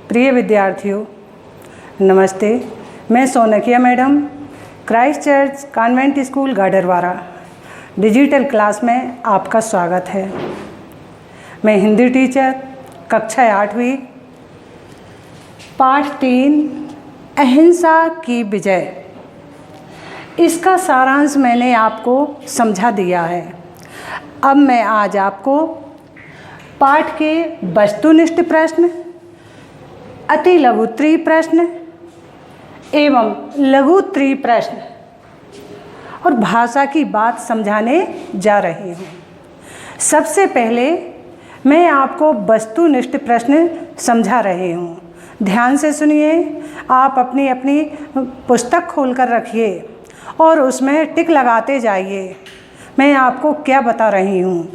प्रिय विद्यार्थियों, नमस्ते। मैं Sonkiya madam, Christ church convent school Gadarwara digital class में आपका स्वागत है। मैं हिंदी टीचर, कक्षा 8वीं, पाठ 3 अहिंसा की विजय। इसका सारांश मैंने आपको समझा दिया है। अब मैं आज आपको पाठ के वस्तुनिष्ठ प्रश्न, अति लघुत्तरीय प्रश्न एवं लघुत्तरीय प्रश्न और भाषा की बात समझाने जा रही हूँ। सबसे पहले मैं आपको वस्तुनिष्ठ प्रश्न समझा रही हूँ। ध्यान से सुनिए। आप अपनी अपनी पुस्तक खोलकर रखिए और उसमें टिक लगाते जाइए। मैं आपको क्या बता रही हूँ।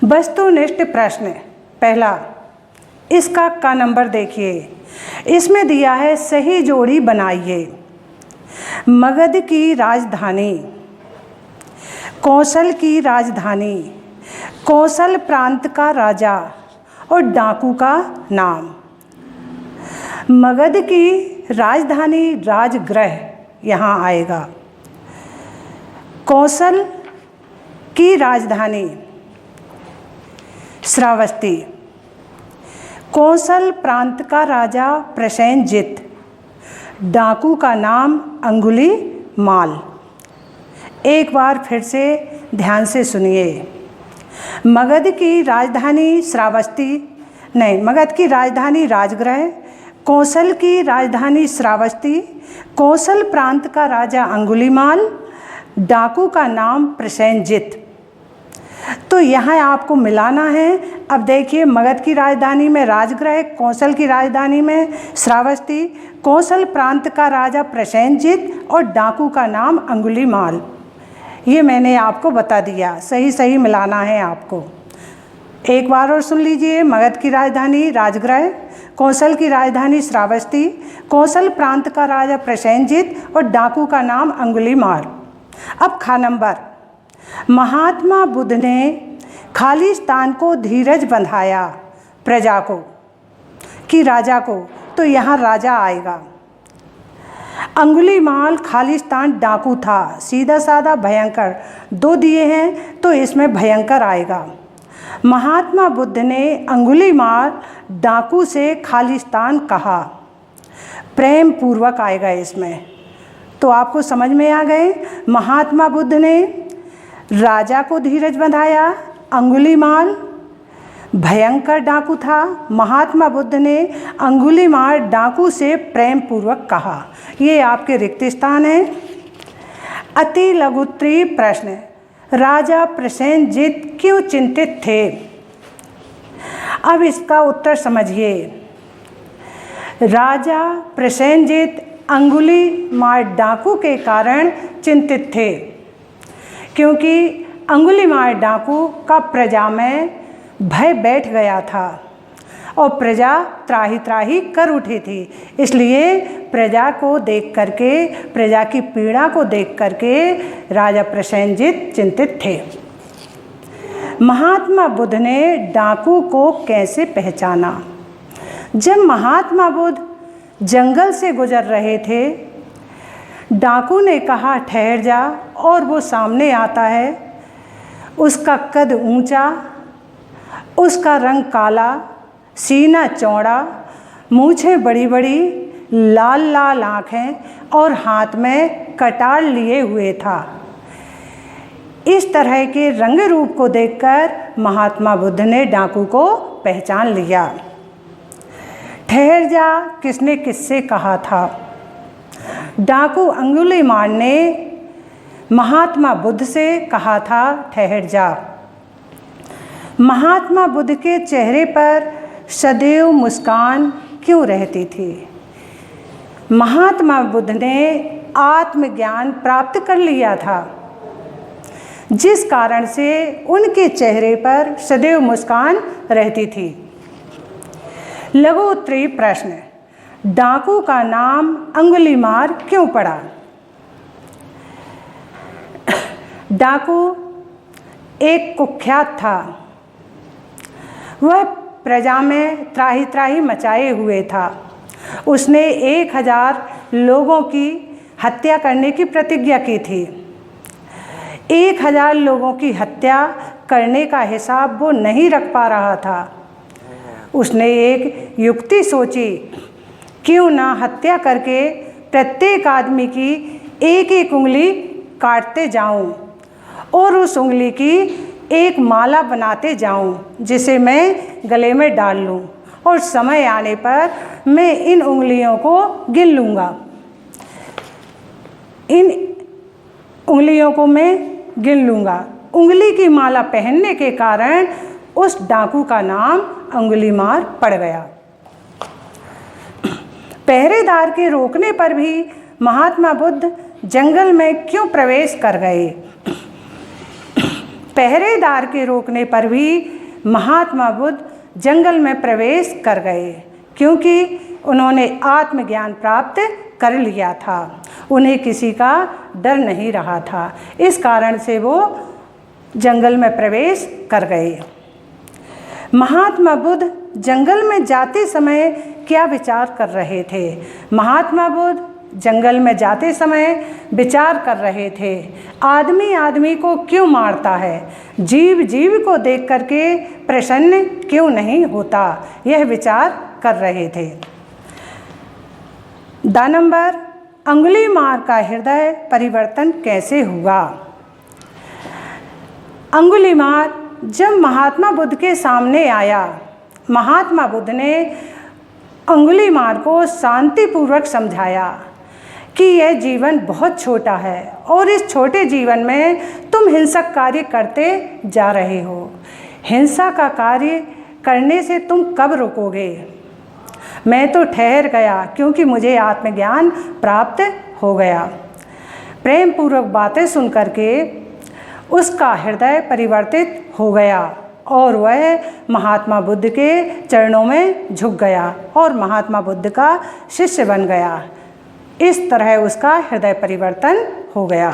वस्तुनिष्ठ प्रश्न पहला, इसका का नंबर देखिए। इसमें दिया है सही जोड़ी बनाइए। मगध की राजधानी, कौशल की राजधानी, कौशल प्रांत का राजा और डाकू का नाम। मगध की राजधानी राजगृह यहाँ आएगा। कौशल की राजधानी श्रावस्ती। कौशल प्रांत का राजा प्रसेनजित। डाकू का नाम अंगुलीमाल। एक बार फिर से ध्यान से सुनिए। मगध की राजधानी श्रावस्ती, नहीं, मगध की राजधानी राजगृह, कौशल की राजधानी श्रावस्ती, कौशल प्रांत का राजा अंगुलीमाल, डाकू का नाम प्रसेनजित। तो यहाँ आपको मिलाना है। अब देखिए, मगध की राजधानी में राजगृह, कौशल की राजधानी में श्रावस्ती, कौशल प्रांत का राजा प्रसेनजित और डाकू का नाम अंगुलीमाल। ये मैंने आपको बता दिया। सही सही मिलाना है आपको। एक बार और सुन लीजिए। मगध की राजधानी राजगृह, कौशल की राजधानी श्रावस्ती, कौशल प्रांत का राजा प्रसेनजित और डाकू का नाम अंगुलीमाल। अब खा नंबर, महात्मा बुद्ध ने खालिस्तान को धीरज बंधाया प्रजा को कि राजा को, तो यहाँ राजा आएगा। अंगुलीमाल खालिस्तान डाकू था, सीधा साधा भयंकर। 2 दिए हैं तो इसमें भयंकर आएगा। महात्मा बुद्ध ने अंगुलीमाल डाकू से खालिस्तान कहा, प्रेम पूर्वक आएगा इसमें। तो आपको समझ में आ गए। महात्मा बुद्ध ने राजा को धीरज बंधाया। अंगुलीमाल भयंकर डाकू था। महात्मा बुद्ध ने अंगुलीमाल डाकू से प्रेम पूर्वक कहा। ये आपके रिक्त स्थान है। अति लघुत्तरीय प्रश्न, राजा प्रसेनजित क्यों चिंतित थे? अब इसका उत्तर समझिए। राजा प्रसेनजित अंगुलीमाल डाकू के कारण चिंतित थे, क्योंकि अंगुलीमाल डाकू का प्रजा में भय बैठ गया था और प्रजा त्राही त्राही कर उठी थी। इसलिए प्रजा को देख करके, प्रजा की पीड़ा को देख करके राजा प्रसेनजित चिंतित थे। महात्मा बुद्ध ने डाकू को कैसे पहचाना? जब महात्मा बुद्ध जंगल से गुजर रहे थे, डाकू ने कहा ठहर जा, और वो सामने आता है। उसका कद ऊंचा, उसका रंग काला, सीना चौड़ा, मूछें बड़ी बड़ी, लाल लाल आँखें और हाथ में कटार लिए हुए था। इस तरह के रंग रूप को देखकर महात्मा बुद्ध ने डाकू को पहचान लिया। ठहर जा किसने किससे कहा था? डाकू अंगुलीमाल ने महात्मा बुद्ध से कहा था ठहर जा। महात्मा बुद्ध के चेहरे पर सदैव मुस्कान क्यों रहती थी? महात्मा बुद्ध ने आत्मज्ञान प्राप्त कर लिया था, जिस कारण से उनके चेहरे पर सदैव मुस्कान रहती थी। लघुत्तरीय प्रश्न, डाकू का नाम अंगुलीमाल क्यों पड़ा? डाकू एक कुख्यात था। वह प्रजा में त्राही त्राही मचाए हुए था। उसने 1000 लोगों की हत्या करने की प्रतिज्ञा की थी। 1000 लोगों की हत्या करने का हिसाब वो नहीं रख पा रहा था। उसने एक युक्ति सोची, क्यों ना हत्या करके प्रत्येक आदमी की एक एक उंगली काटते जाऊं और उस उंगली की एक माला बनाते जाऊं, जिसे मैं गले में डाल लूं और समय आने पर मैं इन उंगलियों को गिन लूँगा। इन उंगलियों को मैं गिन लूँगा। उंगली की माला पहनने के कारण उस डाकू का नाम अंगुलीमाल पड़ गया। पहरेदार के रोकने पर भी महात्मा बुद्ध जंगल में क्यों प्रवेश कर गए? पहरेदार के रोकने पर भी महात्मा बुद्ध जंगल में प्रवेश कर गए, क्योंकि उन्होंने आत्मज्ञान प्राप्त कर लिया था। उन्हें किसी का डर नहीं रहा था। इस कारण से वो जंगल में प्रवेश कर गए। महात्मा बुद्ध जंगल में जाते समय क्या विचार कर रहे थे? महात्मा बुद्ध जंगल में जाते समय विचार कर रहे थे, आदमी आदमी को क्यों मारता है? जीव जीव को देख करके प्रसन्न क्यों नहीं होता? यह विचार कर रहे थे। द नंबर, अंगुलीमाल का हृदय परिवर्तन कैसे हुआ? अंगुलीमाल जब महात्मा बुद्ध के सामने आया, महात्मा बुद्ध ने अंगुलीमाल को शांतिपूर्वक समझाया कि यह जीवन बहुत छोटा है और इस छोटे जीवन में तुम हिंसक कार्य करते जा रहे हो। हिंसा का कार्य करने से तुम कब रुकोगे? मैं तो ठहर गया, क्योंकि मुझे आत्मज्ञान प्राप्त हो गया। प्रेम पूर्वक बातें सुन करके उसका हृदय परिवर्तित हो गया और वह महात्मा बुद्ध के चरणों में झुक गया और महात्मा बुद्ध का शिष्य बन गया। इस तरह उसका हृदय परिवर्तन हो गया।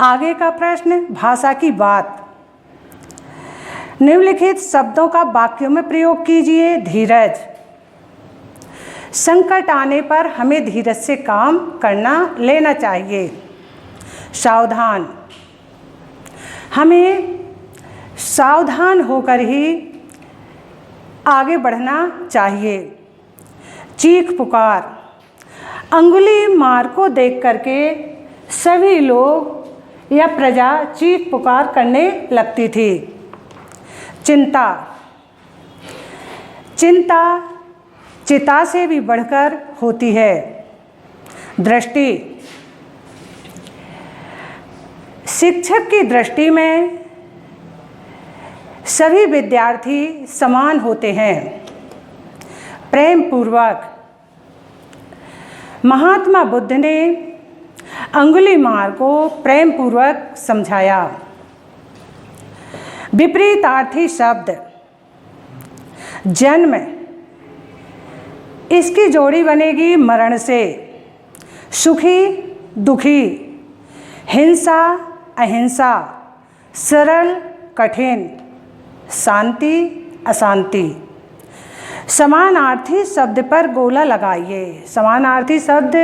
आगे का प्रश्न, भाषा की बात। निम्नलिखित शब्दों का वाक्यों में प्रयोग कीजिए। धीरज। संकट आने पर हमें धीरज से काम करना लेना चाहिए। सावधान, हमें सावधान होकर ही आगे बढ़ना चाहिए। चीख पुकार, अंगुलीमाल को देख करके सभी लोग या प्रजा चीख पुकार करने लगती थी। चिंता, चिंता चिता से भी बढ़कर होती है। दृष्टि, शिक्षक की दृष्टि में सभी विद्यार्थी समान होते हैं। प्रेम पूर्वक, महात्मा बुद्ध ने अंगुलीमाल को प्रेम पूर्वक समझाया। विपरीतार्थी शब्द। जन्म, इसकी जोड़ी बनेगी मरण से। सुखी दुखी, हिंसा अहिंसा, सरल कठिन, शांति अशांति। समानार्थी शब्द पर गोला लगाइए। समानार्थी शब्द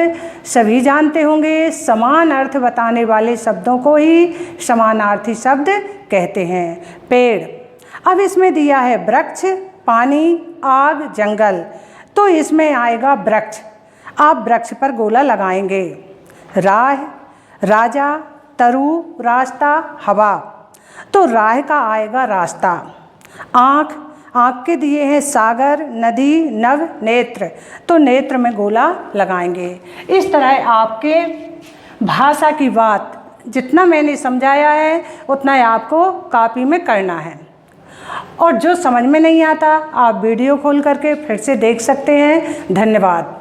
सभी जानते होंगे। समान अर्थ बताने वाले शब्दों को ही समानार्थी शब्द कहते हैं। पेड़, अब इसमें दिया है वृक्ष, पानी, आग, जंगल, तो इसमें आएगा वृक्ष। आप वृक्ष पर गोला लगाएंगे। राह, राजा, तरु, रास्ता, हवा, तो राह का आएगा रास्ता। आँख, आँख के दिए हैं सागर, नदी, नव, नेत्र, तो नेत्र में गोला लगाएंगे। इस तरह आपके भाषा की बात जितना मैंने समझाया है उतना आपको कॉपी में करना है। और जो समझ में नहीं आता आप वीडियो खोल करके फिर से देख सकते हैं। धन्यवाद।